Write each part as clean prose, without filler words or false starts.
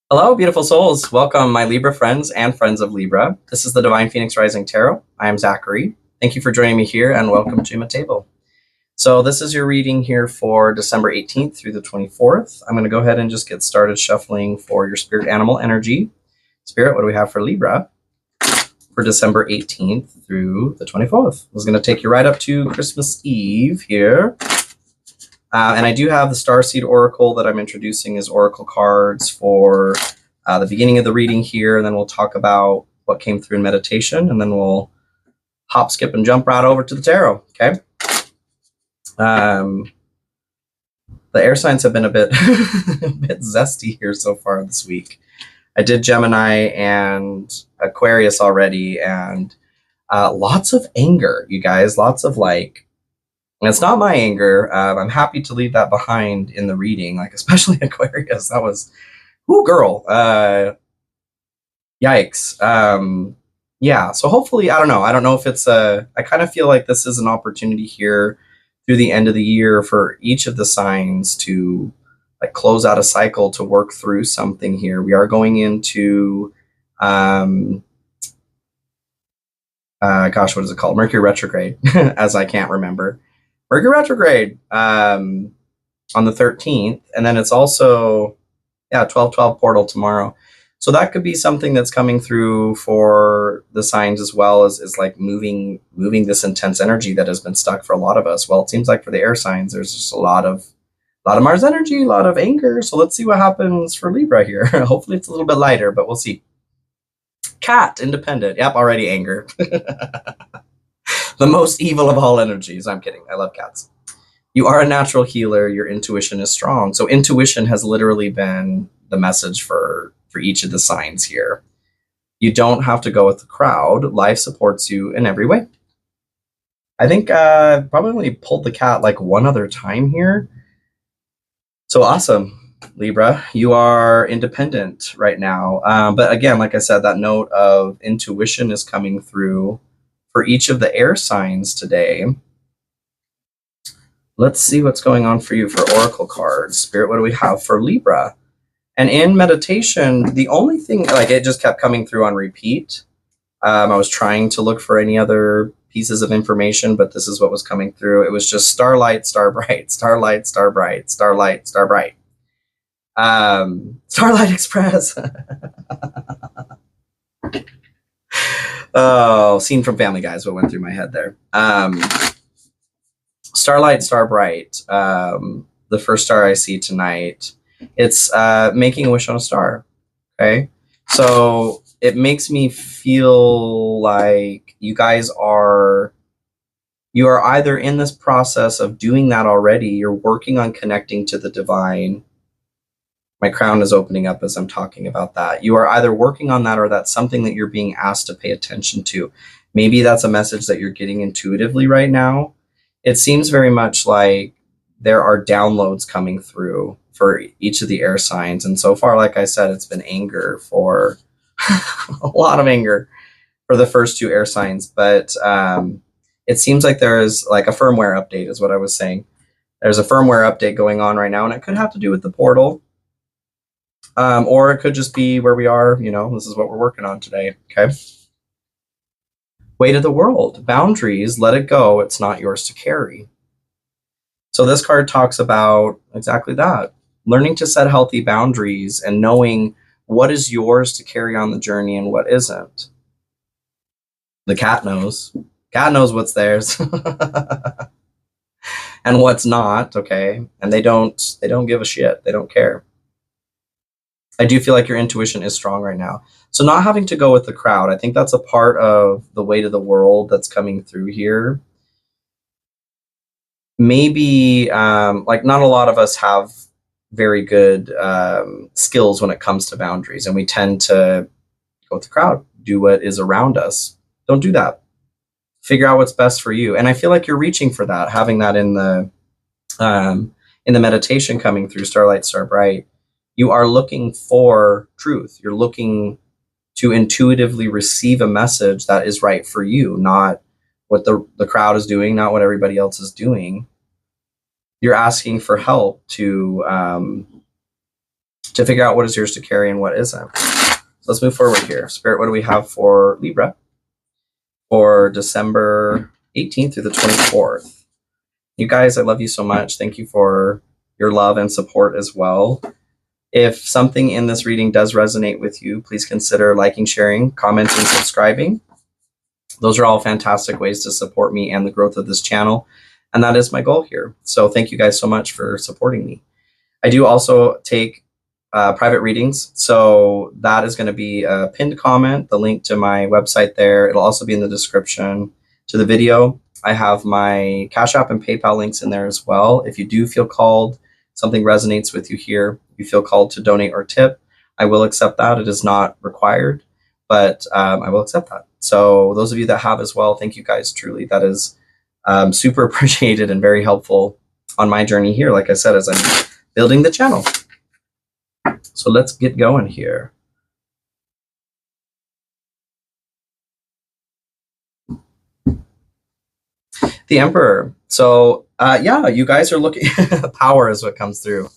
Hello, beautiful souls. Welcome, my Libra friends and friends of Libra. This is the Divine Phoenix Rising Tarot. I am Zachary. Thank you for joining me here and welcome to my table. So this is your reading here for December 18th through the 24th. I'm going to go ahead and just get started shuffling for your spirit animal energy. Spirit, what do we have for Libra for December 18th through the 24th? I was going to take you right up to Christmas Eve here. And I do have the Starseed Oracle that I'm introducing as Oracle cards for the beginning of the reading here, and then we'll talk about what came through in meditation, and then we'll hop, skip, and jump right over to the tarot, okay? The air signs have been a bit, a bit zesty here so far this week. I did Gemini and Aquarius already, and lots of anger, you guys, lots of and it's not my anger. I'm happy to leave that behind in the reading, especially Aquarius. That was, ooh, girl. Yikes. Yeah, so hopefully, I don't know. I don't know if it's I kind of feel like this is an opportunity here through the end of the year for each of the signs to close out a cycle, to work through something here. We are going into, gosh, what is it called? Mercury Retrograde, as I can't remember. Mercury Retrograde on the 13th, and then it's also 12/12 portal tomorrow. So that could be something that's coming through for the signs as well, as moving this intense energy that has been stuck for a lot of us. Well, it seems like for the air signs, there's just a lot of Mars energy, a lot of anger. So let's see what happens for Libra here. Hopefully it's a little bit lighter, but we'll see. Cat, independent. Yep, already anger. The most evil of all energies. I'm kidding. I love cats. You are a natural healer. Your intuition is strong. So intuition has literally been the message for each of the signs here. You don't have to go with the crowd. Life supports you in every way. I think probably pulled the cat one other time here. So awesome, Libra. You are independent right now. But again, like I said, that note of intuition is coming through for each of the air signs today. Let's see what's going on for you for Oracle cards. Spirit, what do we have for Libra? And in meditation, the only thing, it just kept coming through on repeat. I was trying to look for any other pieces of information, but this is what was coming through. It was just starlight, star bright, starlight, star bright, starlight, star bright. Starlight Express. Oh, scene from Family Guy is what went through my head there. Starlight, star bright. The first star I see tonight. It's making a wish on a star. Okay, so it makes me feel like you guys are either in this process of doing that already. You're working on connecting to the divine. My crown is opening up as I'm talking about that. You are either working on that, or that's something that you're being asked to pay attention to. Maybe that's a message that you're getting intuitively right now. It seems very much like there are downloads coming through for each of the air signs. And so far, like I said, it's been anger for a lot of anger for the first two air signs. But it seems like there is a firmware update is what I was saying. There's a firmware update going on right now, and it could have to do with the portal. Or it could just be where we are, this is what we're working on today, okay? Weight of the world, boundaries, let it go, it's not yours to carry. So this card talks about exactly that, learning to set healthy boundaries and knowing what is yours to carry on the journey and what isn't. The cat knows. Cat knows what's theirs and what's not, okay? And they don't give a shit, they don't care. I do feel like your intuition is strong right now. So not having to go with the crowd, I think that's a part of the weight of the world that's coming through here. Maybe, not a lot of us have very good skills when it comes to boundaries, and we tend to go with the crowd, do what is around us. Don't do that. Figure out what's best for you. And I feel like you're reaching for that, having that in the meditation coming through Starlight, Star Bright. You are looking for truth. You're looking to intuitively receive a message that is right for you, not what the crowd is doing, not what everybody else is doing. You're asking for help to to figure out what is yours to carry and what isn't. So let's move forward here. Spirit, what do we have for Libra for December 18th through the 24th? You guys, I love you so much. Thank you for your love and support as well. If something in this reading does resonate with you, please consider liking, sharing, commenting, subscribing. Those are all fantastic ways to support me and the growth of this channel. And that is my goal here. So thank you guys so much for supporting me. I do also take private readings. So that is going to be a pinned comment, the link to my website there. It'll also be in the description to the video. I have my Cash App and PayPal links in there as well. If you do feel called, something resonates with you here, you feel called to donate or tip, I will accept that. It is not required, but I will accept that. So those of you that have as well, thank you guys, truly. That is super appreciated and very helpful on my journey here, like I said, as I'm building the channel. So let's get going here. The Emperor. So yeah, you guys are looking, power is what comes through.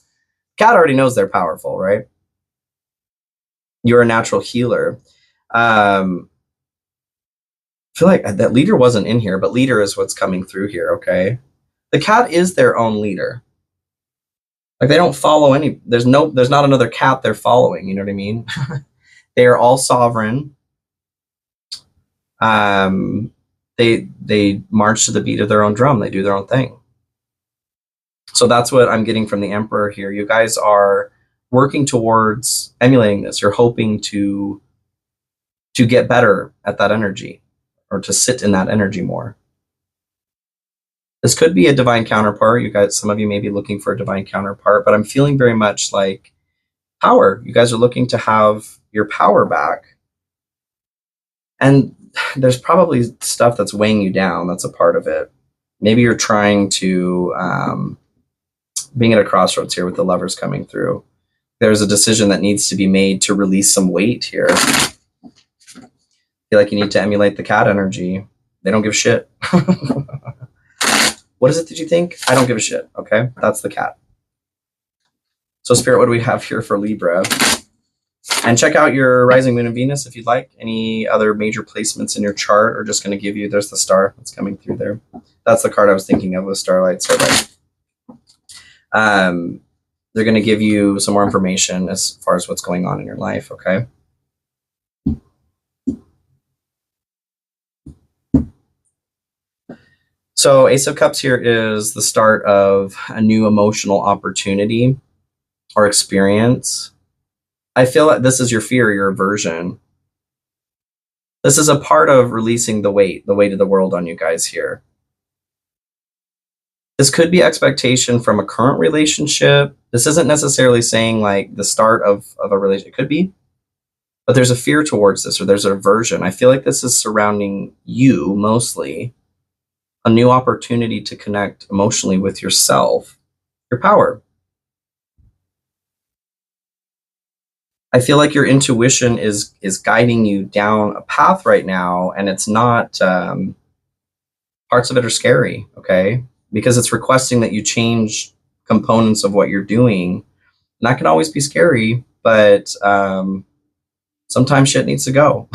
Cat already knows they're powerful, right? You're a natural healer. I feel like that leader wasn't in here, but leader is what's coming through here, okay? The cat is their own leader. Like they don't follow any, there's not another cat they're following, you know what I mean? They are all sovereign. They march to the beat of their own drum. They do their own thing. So that's what I'm getting from the Emperor here. You guys are working towards emulating this. You're hoping to get better at that energy, or to sit in that energy more. This could be a divine counterpart. You guys, some of you may be looking for a divine counterpart, but I'm feeling very much like power. You guys are looking to have your power back. And there's probably stuff that's weighing you down. That's a part of it. Maybe you're trying to, being at a crossroads here with the Lovers coming through. There's a decision that needs to be made to release some weight here. I feel like you need to emulate the cat energy. They don't give a shit. What is it that you think? I don't give a shit. Okay, that's the cat. So Spirit, what do we have here for Libra? And check out your rising moon and Venus if you'd like. Any other major placements in your chart are just going to give you, there's the star that's coming through there. That's the card I was thinking of with Starlight. They're going to give you some more information as far as what's going on in your life, okay? So Ace of Cups here is the start of a new emotional opportunity or experience. I feel like this is your fear, your aversion. This is a part of releasing the weight of the world on you guys here. This could be expectation from a current relationship. This isn't necessarily saying like the start of a relationship. It could be, but there's a fear towards this, or there's an aversion. I feel like this is surrounding you mostly. A new opportunity to connect emotionally with yourself, your power. I feel like your intuition is guiding you down a path right now, and it's not, parts of it are scary, okay? Because it's requesting that you change components of what you're doing. And that can always be scary, but sometimes shit needs to go.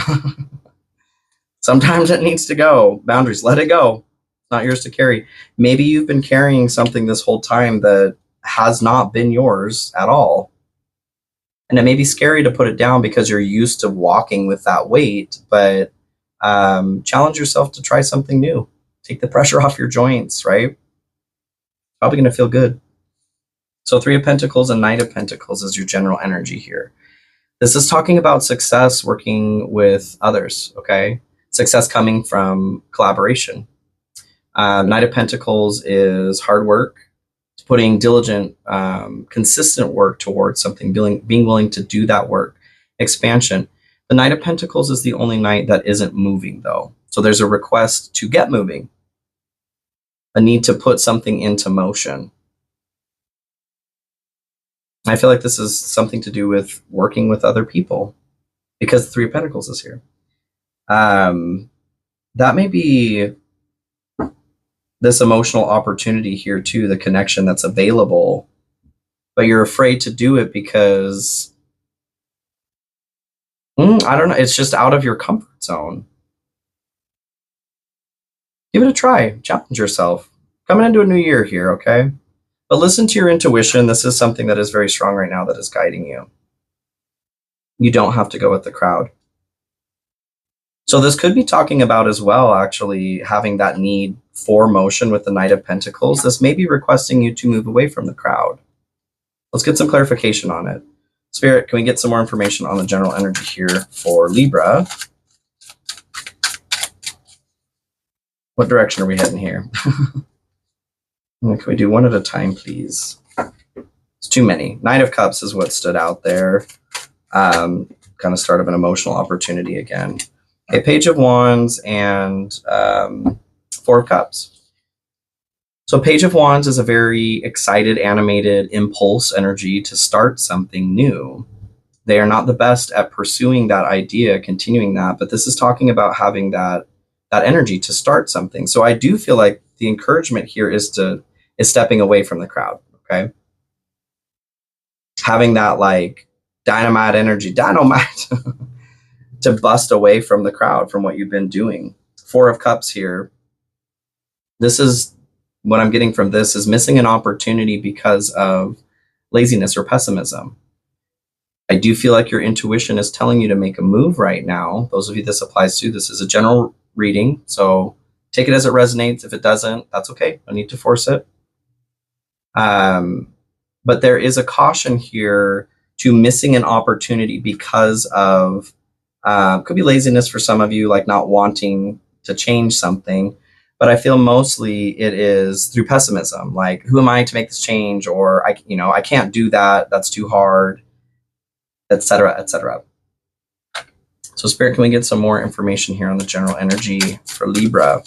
Sometimes it needs to go. Boundaries, let it go. Not yours to carry. Maybe you've been carrying something this whole time that has not been yours at all. And it may be scary to put it down because you're used to walking with that weight, but challenge yourself to try something new. Take the pressure off your joints, right? Probably going to feel good. So 3 of Pentacles and Knight of Pentacles is your general energy here. This is talking about success working with others, okay? Success coming from collaboration. Knight of Pentacles is hard work. It's putting diligent, consistent work towards something, being willing to do that work. Expansion. The Knight of Pentacles is the only knight that isn't moving, though. So there's a request to get moving. A need to put something into motion. I feel like this is something to do with working with other people, because the 3 of Pentacles is here. That may be this emotional opportunity here too, the connection that's available but you're afraid to do it because I don't know, it's just out of your comfort zone. Give it a try. Challenge yourself. Coming into a new year here, okay? But listen to your intuition. This is something that is very strong right now that is guiding you. You don't have to go with the crowd. So this could be talking about as well, actually, having that need for motion with the Knight of Pentacles. This may be requesting you to move away from the crowd. Let's get some clarification on it. Spirit, can we get some more information on the general energy here for Libra? What direction are we heading here? Can we do one at a time, please? It's too many. Knight of Cups is what stood out there. Kind of start of an emotional opportunity again. Okay, Page of Wands and Four of Cups. So Page of Wands is a very excited, animated impulse energy to start something new. They are not the best at pursuing that idea, continuing that, but this is talking about having that energy to start something. So I do feel like the encouragement here is stepping away from the crowd, okay? Having that like dynamite energy, dynamite, to bust away from the crowd, from what you've been doing. Four of Cups here. This is what I'm getting from this is missing an opportunity because of laziness or pessimism. I do feel like your intuition is telling you to make a move right now. Those of you this applies to, this is a general reading, so take it as it resonates. If it doesn't, that's okay. No need to force it. But there is a caution here to missing an opportunity because of, could be laziness for some of you, like not wanting to change something. But I feel mostly it is through pessimism. Like, who am I to make this change? Or I can't do that. That's too hard, etc., etc. So Spirit, can we get some more information here on the general energy for Libra?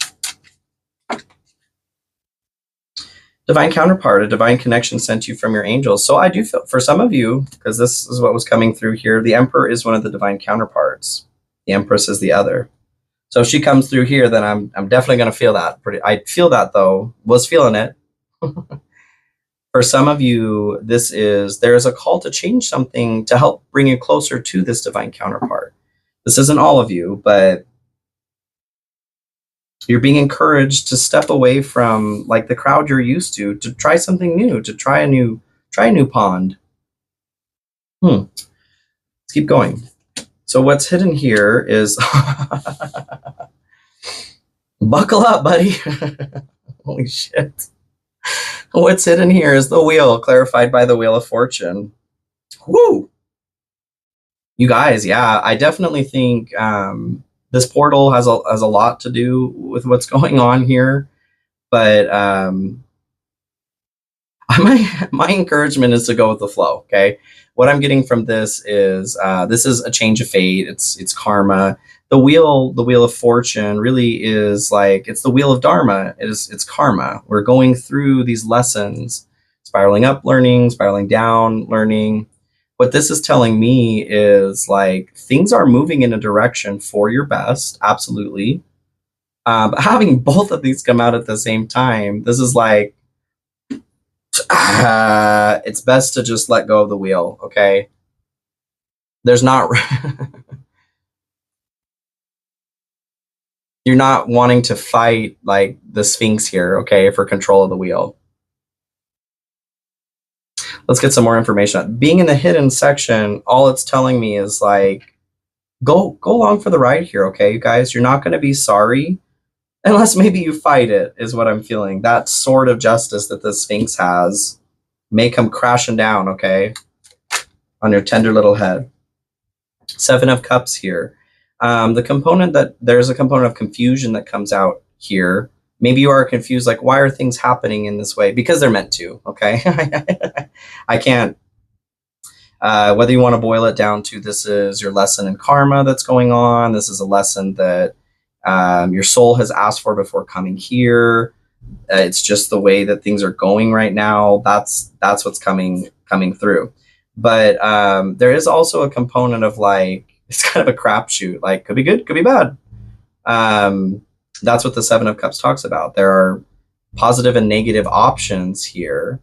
Divine counterpart, a divine connection sent to you from your angels. So I do feel, for some of you, because this is what was coming through here, the Emperor is one of the divine counterparts. The Empress is the other. So if she comes through here, then I'm definitely going to feel that. I feel that, though. Was feeling it. For some of you, there is a call to change something to help bring you closer to this divine counterpart. This isn't all of you, but you're being encouraged to step away from like the crowd you're used to try something new, to try a new pond. Let's keep going. So what's hidden here is buckle up, buddy. Holy shit. What's hidden here is the wheel, clarified by the Wheel of Fortune. Woo! You guys, yeah, I definitely think this portal has a lot to do with what's going on here, but my encouragement is to go with the flow. Okay, what I'm getting from this is a change of fate. It's karma. The wheel of fortune really is like, it's the wheel of dharma. It's karma. We're going through these lessons, spiraling up, learning, spiraling down, learning. What this is telling me is like things are moving in a direction for your best, absolutely. But having both of these come out at the same time, this is like, it's best to just let go of the wheel, okay? There's not... You're not wanting to fight like the Sphinx here, okay, for control of the wheel. Let's get some more information. Being in the hidden section, all it's telling me is like, go along for the ride here, okay, you guys? You're not going to be sorry unless maybe you fight it, is what I'm feeling. That sword of justice that the Sphinx has may come crashing down, okay, on your tender little head. Seven of Cups here. There's a component of confusion that comes out here. Maybe you are confused, like, why are things happening in this way? Because they're meant to, okay? I can't, whether you want to boil it down to, this is your lesson in karma that's going on. This is a lesson that your soul has asked for before coming here. It's just the way that things are going right now. That's what's coming through. But there is also a component of like, it's kind of a crapshoot. Like, could be good, could be bad. That's what the Seven of Cups talks about. There are positive and negative options here.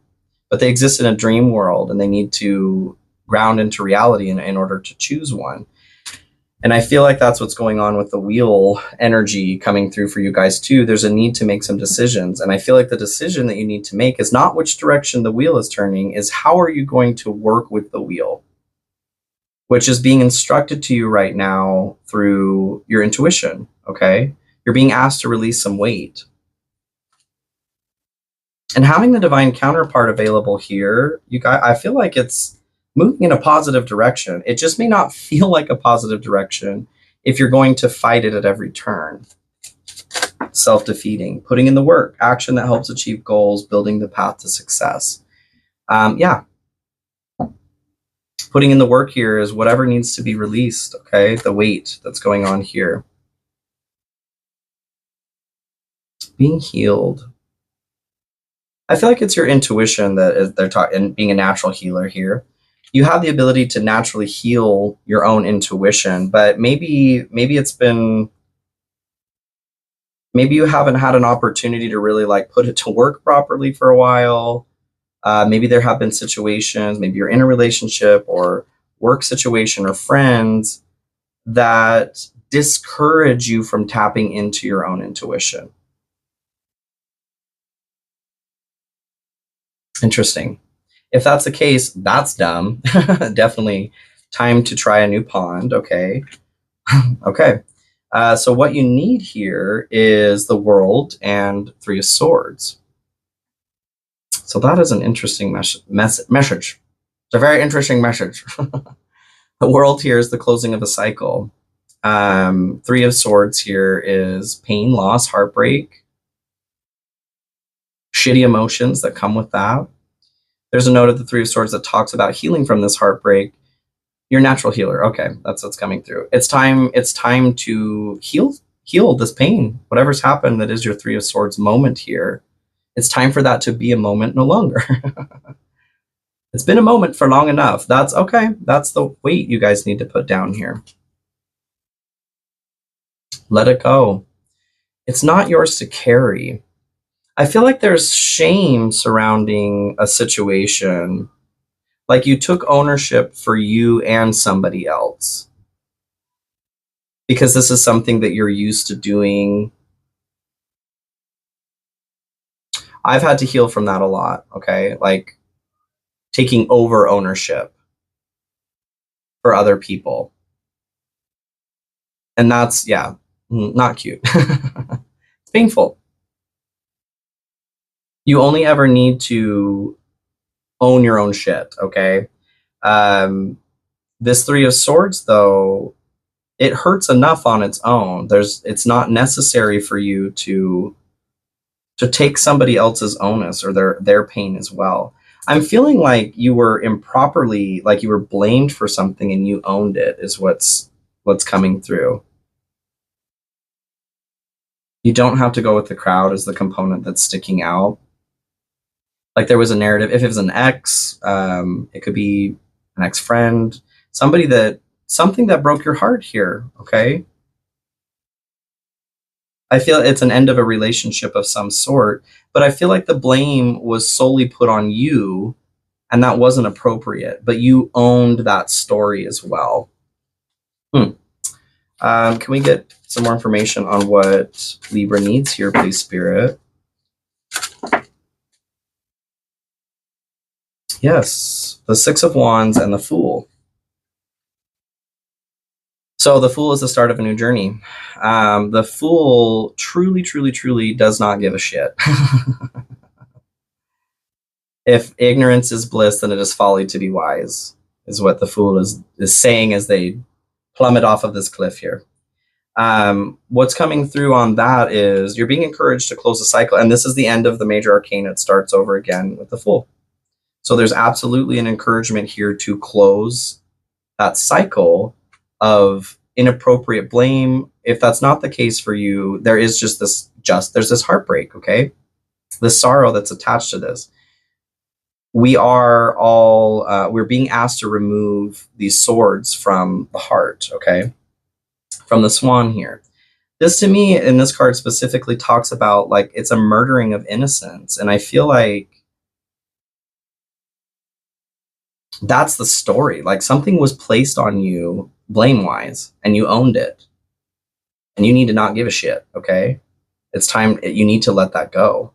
but they exist in a dream world and they need to ground into reality in order to choose one. And I feel like that's what's going on with the wheel energy coming through for you guys too. There's a need to make some decisions. And I feel like the decision that you need to make is not which direction the wheel is turning, is how are you going to work with the wheel, which is being instructed to you right now through your intuition, okay? You're being asked to release some weight. And having the divine counterpart available here, you guys, I feel like it's moving in a positive direction. It just may not feel like a positive direction if you're going to fight it at every turn. Self-defeating, putting in the work, action that helps achieve goals, building the path to success. Yeah. Putting in the work here is whatever needs to be released, okay? The weight that's going on here. Being healed. I feel like it's your intuition that they're talking, and being a natural healer here. You have the ability to naturally heal your own intuition, but maybe it's been, maybe you haven't had an opportunity to really like put it to work properly for a while. Maybe there have been situations, maybe you're in a relationship or work situation or friends that discourage you from tapping into your own intuition. Interesting. If that's the case, that's dumb. Definitely time to try a new pond. Okay. Okay. So what you need here is the World and Three of Swords. So that is an interesting message. It's a very interesting message. The World here is the closing of a cycle. Three of Swords here is pain, loss, heartbreak, shitty emotions that come with that. There's a note of the Three of Swords that talks about healing from this heartbreak. You're a natural healer. Okay, that's what's coming through. It's time to heal this pain. Whatever's happened that is your Three of Swords moment here. It's time for that to be a moment no longer. It's been a moment for long enough. That's okay. That's the weight you guys need to put down here. Let it go. It's not yours to carry. I feel like there's shame surrounding a situation. Like you took ownership for you and somebody else. Because this is something that you're used to doing. I've had to heal from that a lot, okay? Like taking over ownership for other people. And that's, yeah, not cute. It's painful. You only ever need to own your own shit, okay? This Three of Swords, though, it hurts enough on its own. It's not necessary for you to take somebody else's onus or their pain as well. I'm feeling like you were improperly, like you were blamed for something and you owned it, is what's coming through. You don't have to go with the crowd as the component that's sticking out. Like there was a narrative, if it was an ex, it could be an ex-friend, something that broke your heart here, okay? I feel it's an end of a relationship of some sort, but I feel like the blame was solely put on you and that wasn't appropriate, but you owned that story as well. Can we get some more information on what Libra needs here, please, Spirit? Yes, the Six of Wands and the Fool. So the Fool is the start of a new journey. The Fool truly, truly, truly does not give a shit. If ignorance is bliss, then it is folly to be wise, is what the Fool is saying as they plummet off of this cliff here. What's coming through on that is you're being encouraged to close the cycle. And this is the end of the major arcane. It starts over again with the Fool. So there's absolutely an encouragement here to close that cycle of inappropriate blame. If that's not the case for you, there is there's this heartbreak, okay? This sorrow that's attached to this. We are all, we're being asked to remove these swords from the heart, okay? From the Swan here. This to me, in this card specifically, talks about like it's a murdering of innocence. And I feel like That's the story. Like something was placed on you blame-wise and you owned it. And you need to not give a shit, okay? It's time, you need to let that go.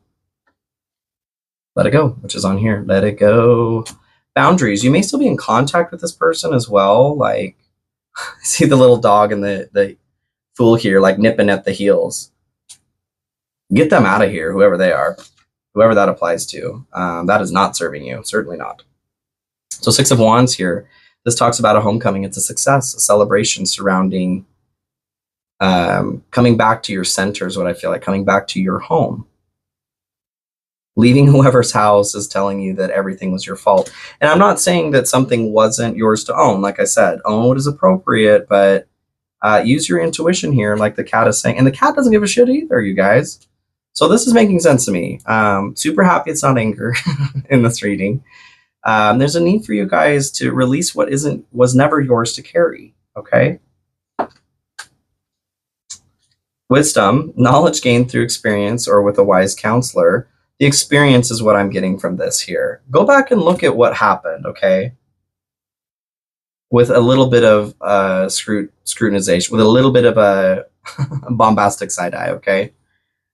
Let it go, which is on here. Let it go. Boundaries. You may still be in contact with this person as well. Like, see the little dog and the fool here, like nipping at the heels. Get them out of here, whoever they are, whoever that applies to. That is not serving you, certainly not. So 6 of Wands here. This talks about a homecoming. It's a success, a celebration surrounding coming back to your center is what I feel like, coming back to your home. Leaving whoever's house is telling you that everything was your fault. And I'm not saying that something wasn't yours to own. Like I said, own what is appropriate, but use your intuition here, like the cat is saying. And the cat doesn't give a shit either, you guys. So this is making sense to me. Super happy it's not anger in this reading. There's a need for you guys to release what was never yours to carry, okay? Wisdom, knowledge gained through experience or with a wise counselor. The experience is what I'm getting from this here. Go back and look at what happened, okay? With a little bit of scrutinization, with a little bit of a bombastic side eye, okay?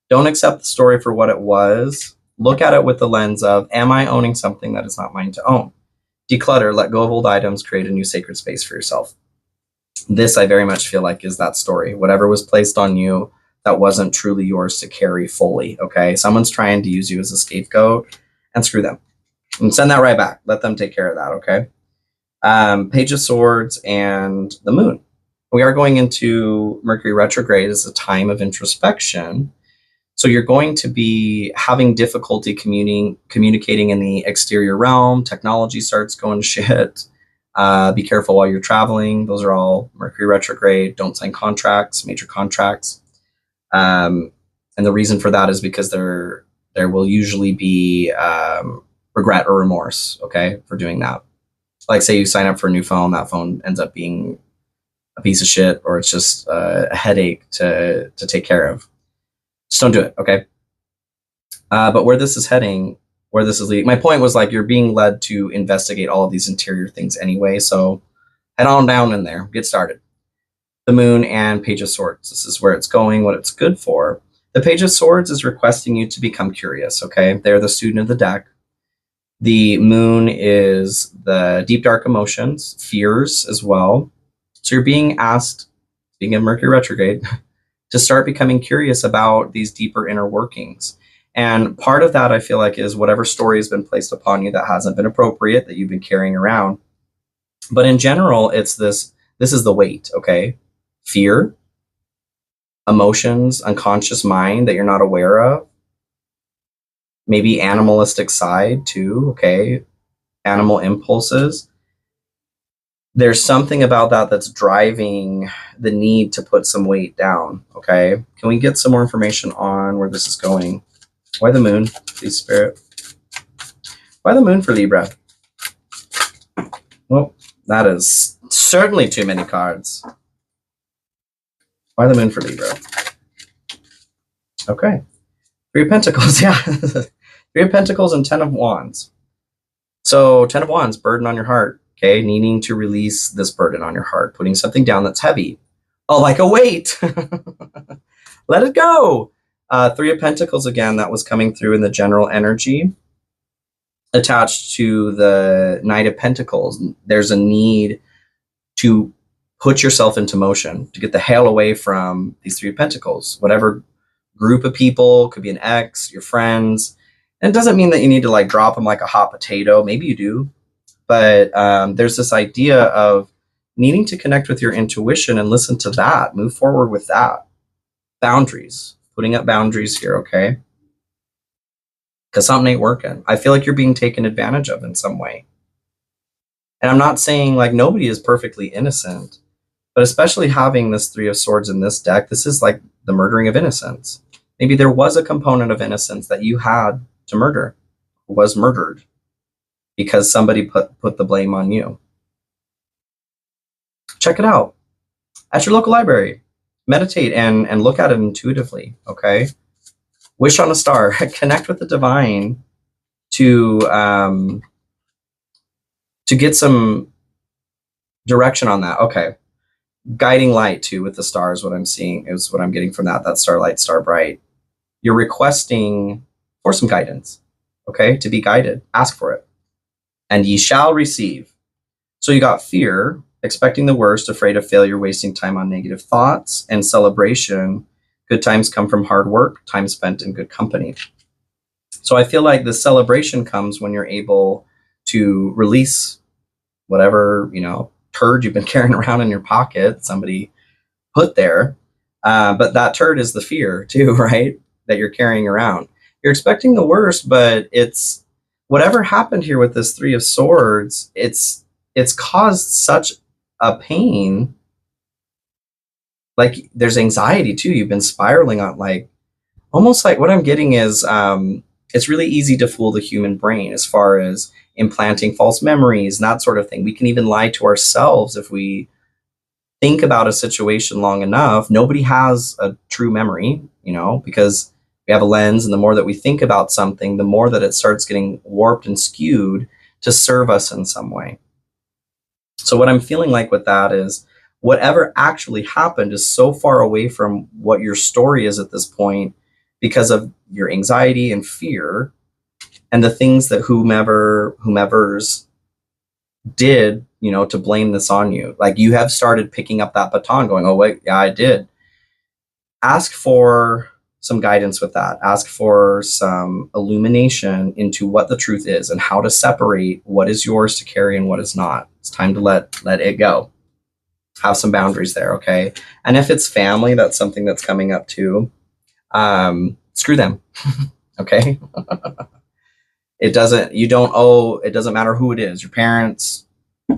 Don't accept the story for what it was. Look at it with the lens of, am I owning something that is not mine to own? Declutter, let go of old items, create a new sacred space for yourself. This, I very much feel like, is that story. Whatever was placed on you that wasn't truly yours to carry fully, okay? Someone's trying to use you as a scapegoat, and screw them. And send that right back. Let them take care of that, okay? Page of Swords and the Moon. We are going into Mercury retrograde as a time of introspection. So you're going to be having difficulty communicating in the exterior realm. Technology starts going to shit. Be careful while you're traveling. Those are all Mercury retrograde. Don't sign contracts, major contracts. And the reason for that is because there will usually be regret or remorse, okay, for doing that. Like say you sign up for a new phone, that phone ends up being a piece of shit, or it's just a headache to take care of. Just don't do it, okay? But where this is heading, where this is leading, my point was like you're being led to investigate all of these interior things anyway, so head on down in there, get started. The Moon and Page of Swords. This is where it's going, what it's good for. The Page of Swords is requesting you to become curious, okay? They're the student of the deck. The Moon is the deep, dark emotions, fears as well. So you're being asked, being in Mercury retrograde, to start becoming curious about these deeper inner workings. And part of that, I feel like, is whatever story has been placed upon you that hasn't been appropriate, that you've been carrying around. But in general, it's this is the weight, okay? Fear, emotions, unconscious mind that you're not aware of. Maybe animalistic side too, okay? Animal impulses. There's something about that that's driving the need to put some weight down, okay? Can we get some more information on where this is going? Why the Moon, please, Spirit? Why the Moon for Libra? Well, that is certainly too many cards. Why the Moon for Libra? Okay. 3 of Pentacles, yeah. 3 of Pentacles and 10 of Wands. So 10 of Wands, burden on your heart, okay? Needing to release this burden on your heart, putting something down that's heavy. Oh, like a weight. Let it go. 3 of Pentacles, again, that was coming through in the general energy. Attached to the Knight of Pentacles, there's a need to put yourself into motion, to get the hell away from these 3 of Pentacles. Whatever group of people, could be an ex, your friends. And it doesn't mean that you need to like drop them like a hot potato. Maybe you do. But there's this idea of needing to connect with your intuition and listen to that. Move forward with that. Boundaries. Putting up boundaries here, okay? Because something ain't working. I feel like you're being taken advantage of in some way. And I'm not saying like nobody is perfectly innocent, but especially having this 3 of Swords in this deck, this is like the murdering of innocence. Maybe there was a component of innocence that you had to murder, was murdered, because somebody put the blame on you. Check it out at your local library. Meditate and look at it intuitively, okay? Wish on a star. Connect with the divine to to get some direction on that. Okay. Guiding light too with the stars, what I'm seeing is what I'm getting from that starlight, star bright. You're requesting for some guidance, okay? To be guided, ask for it. And ye shall receive. So you got fear, expecting the worst, afraid of failure, wasting time on negative thoughts, and celebration. Good times come from hard work, time spent in good company. So I feel like the celebration comes when you're able to release whatever, turd you've been carrying around in your pocket, somebody put there. But that turd is the fear too, right? That you're carrying around. You're expecting the worst, but it's whatever happened here with this Three of Swords, it's caused such a pain. Like there's anxiety too. You've been spiraling on almost like what I'm getting is it's really easy to fool the human brain as far as implanting false memories and that sort of thing. We can even lie to ourselves if we think about a situation long enough. Nobody has a true memory, because we have a lens, and the more that we think about something, the more that it starts getting warped and skewed to serve us in some way. So what I'm feeling like with that is whatever actually happened is so far away from what your story is at this point because of your anxiety and fear and the things that whomever's did, to blame this on you. Like you have started picking up that baton going, oh wait, yeah, I did. Ask for some guidance with that. Ask for some illumination into what the truth is and how to separate what is yours to carry and what is not. It's time to let it go. Have some boundaries there, okay? And if it's family, that's something that's coming up too. Screw them, okay? It doesn't matter who it is, your parents,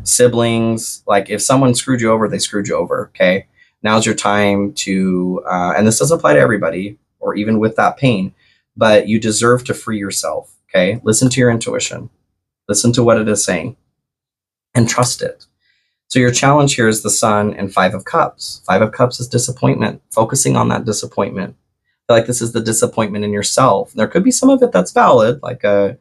siblings. Like if someone screwed you over, they screwed you over, okay? Now's your time to, and this doesn't apply to everybody or even with that pain, but you deserve to free yourself, okay? Listen to your intuition. Listen to what it is saying and trust it. So your challenge here is the Sun and Five of Cups. Five of Cups is disappointment, focusing on that disappointment. I feel like this is the disappointment in yourself. There could be some of it that's valid, like a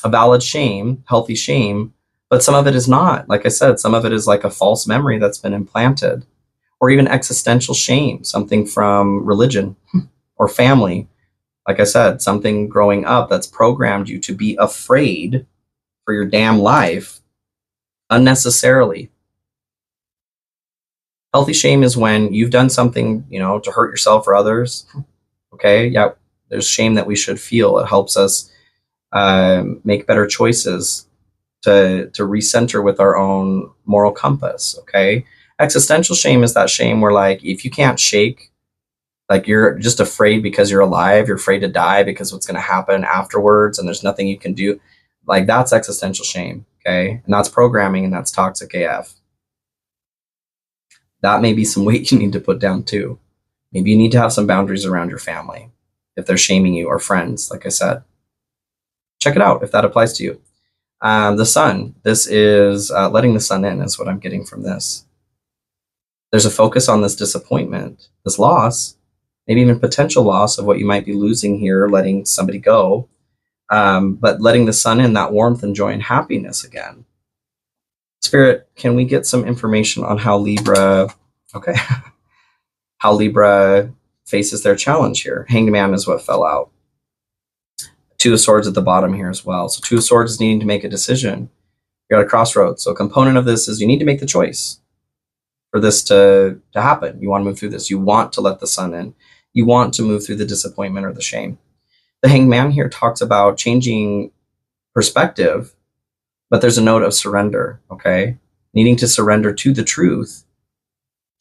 valid shame, healthy shame, but some of it is not. Like I said, some of it is like a false memory that's been implanted, or even existential shame, something from religion or family. Like I said, something growing up that's programmed you to be afraid for your damn life unnecessarily. Healthy shame is when you've done something, to hurt yourself or others. Okay, yeah, there's shame that we should feel. It helps us make better choices to recenter with our own moral compass, okay? Existential shame is that shame where, like, if you can't shake, like you're just afraid because you're alive, you're afraid to die because what's going to happen afterwards and there's nothing you can do. Like that's existential shame, okay? And that's programming and that's toxic AF. That may be some weight you need to put down too. Maybe you need to have some boundaries around your family if they're shaming you, or friends, like I said. Check it out if that applies to you. The Sun, this is letting the Sun in is what I'm getting from this. There's a focus on this disappointment, this loss, maybe even potential loss of what you might be losing here, letting somebody go, but letting the Sun in, that warmth and joy and happiness again. Spirit, can we get some information on how Libra, okay, how Libra faces their challenge here? Hanged Man is what fell out. Two of Swords at the bottom here as well. So Two of Swords is needing to make a decision. You're at a crossroads. So a component of this is you need to make the choice for this to happen. You want to move through this. You want to let the Sun in. You want to move through the disappointment or the shame. The Hanged Man here talks about changing perspective, but there's a note of surrender, okay? Needing to surrender to the truth,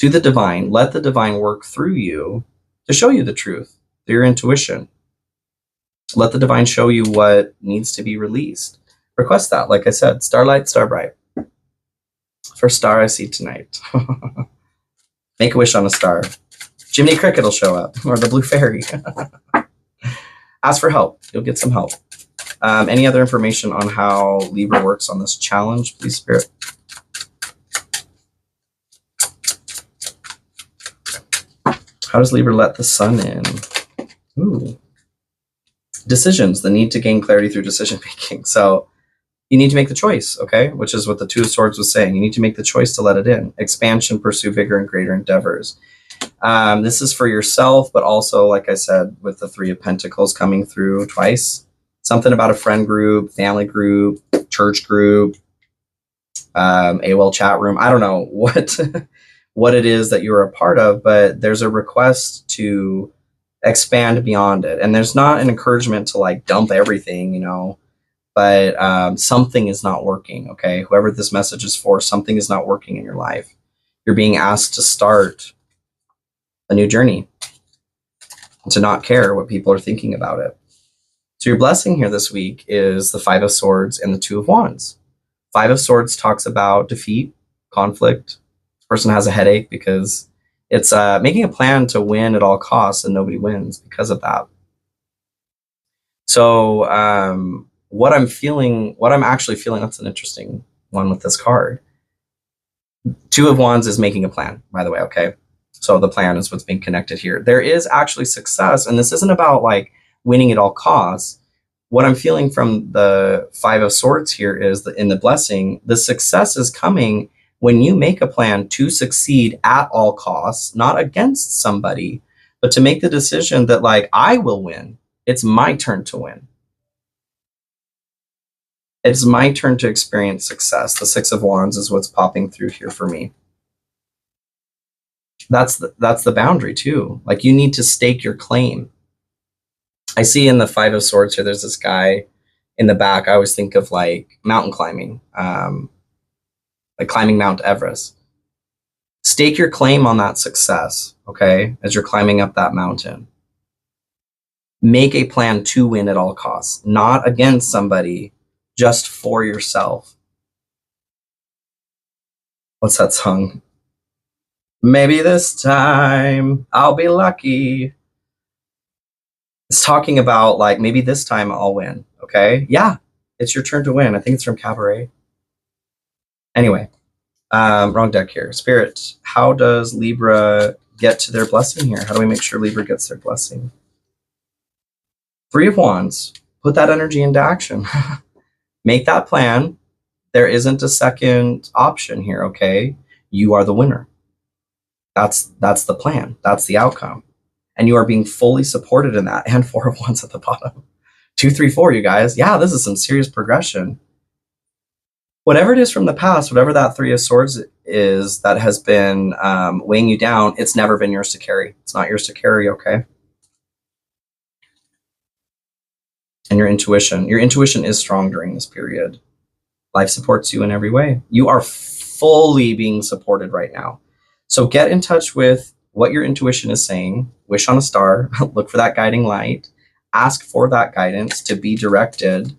to the divine. Let the divine work through you to show you the truth, through your intuition. Let the divine show you what needs to be released. Request that, like I said, Starlight, Starbright. First star I see tonight. Make a wish on a star. Jiminy Cricket will show up, or the Blue Fairy. Ask for help. You'll get some help. Any other information on how Libra works on this challenge, please, Spirit? How does Libra let the Sun in? Ooh. Decisions, the need to gain clarity through decision making. So you need to make the choice, okay? Which is what the Two of Swords was saying. You need to make the choice to let it in. Expansion, pursue vigor, and greater endeavors. This is for yourself, but also, like I said, with the Three of Pentacles coming through twice. Something about a friend group, family group, church group, AOL chat room. I don't know what what it is that you're a part of, but there's a request to expand beyond it. And there's not an encouragement to like dump everything, you know, but something is not working, okay? Whoever this message is for, something is not working in your life. You're being asked to start a new journey, to not care what people are thinking about it. So your blessing here this week is the Five of Swords and the Two of Wands. Five of Swords talks about defeat, conflict. This person has a headache because it's making a plan to win at all costs, and nobody wins because of that. So what I'm actually feeling, that's an interesting one with this card. Two of Wands is making a plan, by the way, okay? So the plan is what's being connected here. There is actually success, and this isn't about like winning at all costs. What I'm feeling from the Five of Swords here is that in the blessing, the success is coming when you make a plan to succeed at all costs, not against somebody, but to make the decision that like, I will win. It's my turn to win. It's my turn to experience success. The Six of Wands is what's popping through here for me. That's the boundary too. Like you need to stake your claim. I see in the Five of Swords here, there's this guy in the back. I always think of like mountain climbing, like climbing Mount Everest. Stake your claim on that success, okay, as you're climbing up that mountain. Make a plan to win at all costs, not against somebody, just for yourself. What's that song? Maybe this time I'll be lucky. It's talking about like, maybe this time I'll win, okay? Yeah, it's your turn to win. I think it's from Cabaret. Anyway, wrong deck here. Spirit, how does Libra get to their blessing here? How do we make sure Libra gets their blessing? Three of Wands, put that energy into action. Make that plan. There isn't a second option here, okay? You are the winner. That's the plan. That's the outcome. And you are being fully supported in that. And Four of Wands at the bottom. 2, 3, 4, you guys. Yeah, this is some serious progression. Whatever it is from the past, whatever that Three of Swords is that has been weighing you down, it's never been yours to carry. It's not yours to carry, okay? And your intuition is strong during this period. Life supports you in every way. You are fully being supported right now. So get in touch with what your intuition is saying. Wish on a star. Look for that guiding light. Ask for that guidance to be directed.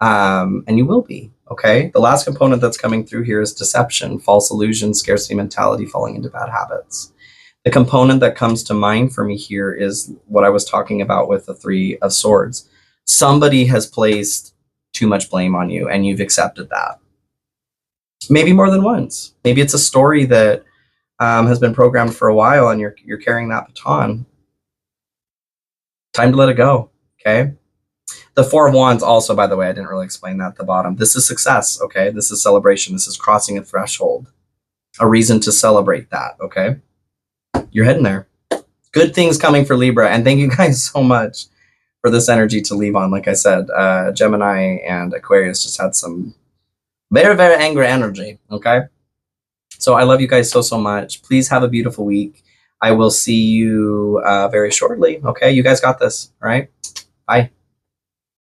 And you will be, okay? The last component that's coming through here is deception, false illusion, scarcity mentality, falling into bad habits. The component that comes to mind for me here is what I was talking about with the Three of Swords. Somebody has placed too much blame on you and you've accepted that. Maybe more than once. Maybe it's a story that has been programmed for a while and you're carrying that baton. Time to let it go, okay? The Four of Wands also, by the way, I didn't really explain that at the bottom. This is success, okay? This is celebration. This is crossing a threshold. A reason to celebrate that, okay? You're heading there. Good things coming for Libra. And thank you guys so much for this energy to leave on. Like I said, Gemini and Aquarius just had some very, very angry energy, okay? So I love you guys so, so much. Please have a beautiful week. I will see you very shortly, okay? You guys got this, all right? Bye.